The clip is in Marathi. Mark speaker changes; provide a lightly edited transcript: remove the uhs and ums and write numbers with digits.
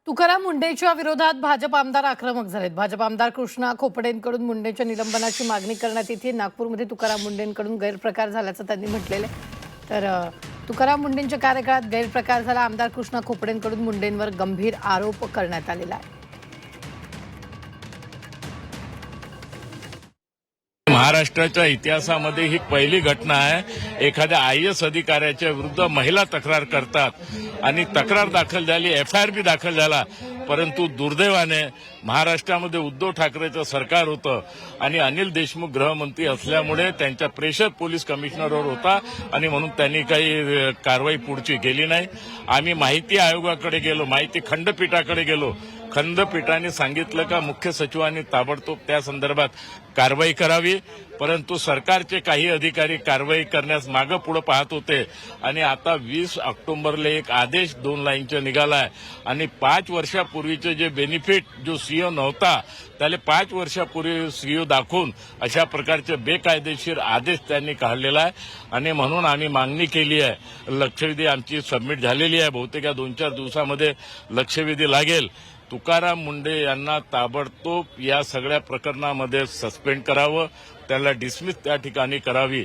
Speaker 1: तुकाराम मुंढेच्या विरोधात भाजप आमदार आक्रमक झालेत। भाजप आमदार कृष्णा खोपडेंकडून मुंढेच्या निलंबनाची मागणी करण्यात येते। नागपूरमध्ये तुकाराम मुंढेंकडून गैरप्रकार झाल्याचं त्यांनी म्हटलेलं आहे। तर तुकाराम मुंढेंच्या कार्यकाळात गैरप्रकार झाला। आमदार कृष्णा खोपडेंकडून मुंढेंवर गंभीर आरोप करण्यात आलेला आहे।
Speaker 2: महाराष्ट्राच्या इतिहासामध्ये ही पहिली घटना आहे। एखाद्या IAS अधिकाऱ्याच्या विरुद्ध महिला तक्रार करतात आणि तक्रार दाखल झाली, FIR बी दाखल झाला, परंतु दुर्दैवाने महाराष्ट्रामध्ये उद्धव ठाकरेचं सरकार होतं आणि अनिल देशमुख गृहमंत्री असल्यामुळे त्यांचा प्रेशर पोलीस कमिशनरवर होता आणि म्हणून त्यांनी काही कारवाई पुढची केली नाही। आम्ही माहिती आयोगाकडे गेलो, माहिती खंडपीठाकडे गेलो। खंडपीठाने सांगितलं का मुख्य सचिवांनी ताबडतोब त्या संदर्भात कारवाई करावी, परंतु सरकारचे काही अधिकारी कारवाई करण्यास मागे पुढे पाहत होते आणि आता 20 ऑक्टोबरला एक आदेश 2 लाईनचा निघालाय आणि 5 वर्षापूर्वीचे जे बेनिफिट जो सीओ नव्हता त्याला 5 वर्षापूर्वी सीओ दाखवून अशा प्रकारचे बेकायदेशीर आदेश त्यांनी काढलेला आहे आणि म्हणून आम्ही मागणी केली आहे। लक्षवेधी आमची सबमिट झालेली आहे, बहुतेक 2-4 दिवसामध्ये लक्षवेधी लागेल। तुकाराम मुंढे यांना ताबडतोब या सगळ्या प्रकरणामध्ये सस्पेंड करावं, त्याला डिसमिस त्या ठिकाणी करावी।